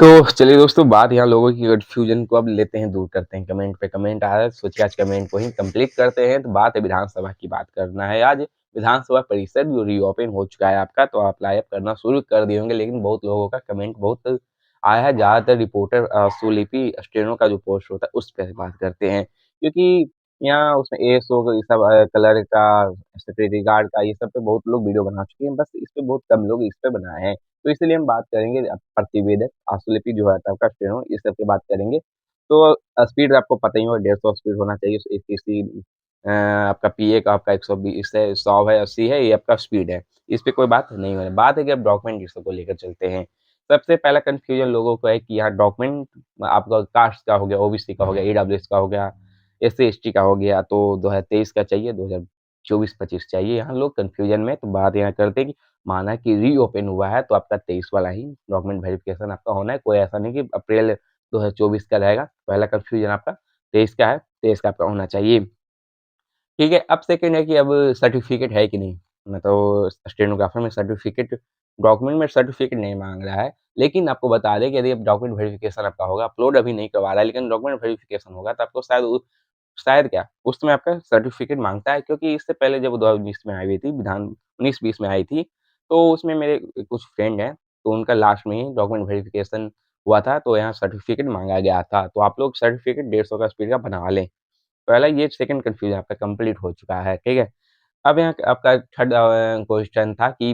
तो चलिए दोस्तों, बात यहाँ लोगों की कन्फ्यूजन को अब लेते हैं, दूर करते हैं। कमेंट पे कमेंट आ रहा है, सोचिए आज कमेंट को ही कंप्लीट करते हैं। तो बात है विधानसभा की, बात करना है आज। विधानसभा परिसर जो रीओपन हो चुका है आपका, तो आप अप्लाई करना शुरू कर दिए होंगे, लेकिन बहुत लोगों का कमेंट बहुत आया है। ज़्यादातर रिपोर्टर स्वलिपि स्टेनो का जो पोस्ट होता है उस पे बात करते हैं, क्योंकि यहाँ उसमें एएसओ ये सब कलर का, सिक्योरिटी गार्ड का, ये सब पे बहुत लोग वीडियो बना चुके हैं। बस इस पे बहुत कम लोग इस पे बनाए हैं। तो इसलिए हम बात करेंगे प्रतिवेदक, आशुलिपि जो है आपका स्टेनो, इस सब की बात करेंगे। तो स्पीड आपको पता ही होगा, 150 स्पीड होना चाहिए। एसीसी आपका पीए का आपका 120 है, 100 है, 80 है, ये आपका स्पीड है। इस पे कोई बात नहीं हो रही। बात है कि अब डॉक्यूमेंट इस को लेकर चलते हैं। सबसे पहला कन्फ्यूजन लोगों को है कि यहाँ डॉक्यूमेंट आपका कास्ट का हो गया, ओबीसी का हो गया, ईडब्ल्यूएस का हो गया, एससी-एसटी का हो गया, तो 2023 का चाहिए, 2024-25 चाहिए। यहाँ लोग कन्फ्यूजन में, तो बात यहाँ करते हैं कि माना कि रीओपन हुआ है तो आपका 23 वाला ही डॉक्यूमेंट वेरिफिकेशन आपका होना है। कोई ऐसा नहीं कि अप्रैल 2024 का रहेगा। पहला कन्फ्यूजन आपका 23 का है, 23 का आपका होना चाहिए। ठीक है, अब सेकंड है कि अब सर्टिफ़िकेट है कि नहीं? मैं तो स्टेनोग्राफ़र में सर्टिफ़िकेट, डॉक्यूमेंट में सर्टिफ़िकेट नहीं माँग रहा है, लेकिन आपको बता दें कि यदि अब डॉक्यूमेंट वेरिफ़िकेशन आपका होगा, अपलोड अभी नहीं करवा रहा है, लेकिन डॉक्यूमेंट वेरिफ़िकेशन होगा तो आपको शायद क्या, उसमें आपका सर्टिफ़िकेट माँगता है, क्योंकि इससे पहले जब 2020 में आई हुई थी, विधान 19-20 में आई थी, तो उसमें मेरे कुछ फ्रेंड हैं, तो उनका लास्ट में ही डॉक्यूमेंट वेरिफ़िकेशन हुआ था, तो यहाँ सर्टिफ़िकेट माँगा गया था। तो आप लोग सर्टिफ़िकेट 150 का स्पीड का बनवा लें। पहला ये सेकंड कन्फ्यूजन आपका कंप्लीट हो चुका है, ठीक है? अब यहाँ आपका थर्ड क्वेश्चन था कि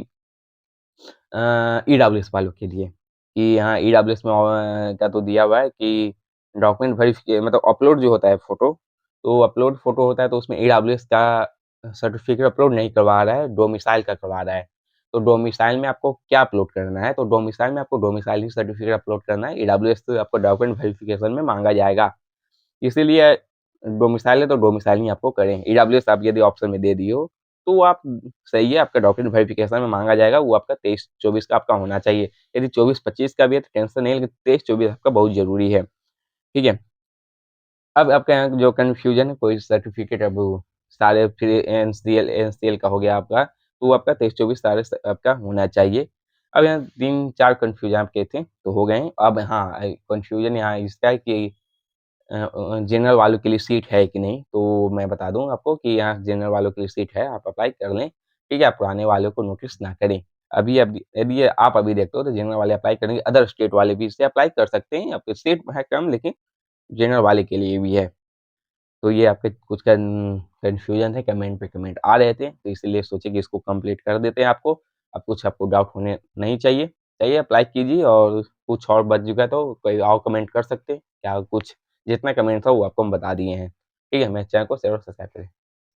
ईडब्ल्यूएस वालों के लिए, कि यहाँ ईडब्ल्यूएस में का तो दिया हुआ है कि डॉक्यूमेंट मतलब अपलोड जो होता है फ़ोटो, तो अपलोड फ़ोटो होता है तो उसमें ईडब्ल्यूएस का सर्टिफ़िकेट अपलोड नहीं करवा रहा है, डोमिसाइल का करवा रहा है। तो डोमिसाइल में आपको क्या अपलोड करना है? तो डोमिसाइल में आपको डोमिसाइल ही सर्टिफ़िकेट अपलोड करना है, ईडब्ल्यूएस तो आपको डॉक्यूमेंट वेरिफ़िकेशन में माँगा जाएगा। इसीलिए डोमिसाइल है तो डोमिसाइल ही आपको करें। ईडब्ल्यूएस आप यदि ऑप्शन में दे दिए हो, तो वो आप सही है, आपका डॉक्यूमेंट वेरिफिकेशन में माँगा जाएगा, वो आपका 23-24 का आपका होना चाहिए। यदि 24-25 का भी है तो टेंशन नहीं है, लेकिन 23-24 आपका बहुत ज़रूरी है, ठीक है? अब आपका यहाँ जो कन्फ्यूज़न है, कोई सर्टिफ़िकेट अब सारे फिर एनसीएल का हो गया आपका, तो वो आपका 23-24 सारे स आपका होना चाहिए। अब यहाँ 3-4 कन्फ्यूज़न आपके थे, तो हो गए हैं। अब हाँ, कन्फ्यूज़न यहाँ इसका है कि जनरल वालों के लिए सीट है कि नहीं? तो मैं बता दूँ आपको कि यहाँ जनरल वालों के लिए सीट है, आप अप्लाई कर लें, ठीक है? आप पुराने वालों को नोटिस ना करें। अभी यदि आप अभी देखते हो तो जनरल वाले अप्लाई करेंगे, अदर स्टेट वाले भी इससे अप्लाई कर सकते हैं। आपकी सीट है कम, लेकिन जनरल वाले के लिए भी है। तो ये आपके कुछ कन्फ्यूज़न है, कमेंट पे कमेंट आ रहे थे, तो इसीलिए सोचे कि इसको कंप्लीट कर देते हैं आपको। अब कुछ आपको डाउट होने नहीं चाहिए। चाहिए अप्लाई कीजिए, और कुछ और बच चुका है तो कोई और कमेंट कर सकते हैं। क्या कुछ जितना कमेंट था वो आपको हम बता दिए हैं। ठीक है? मेरे चैनल को शेयर और सब्सक्राइब करें।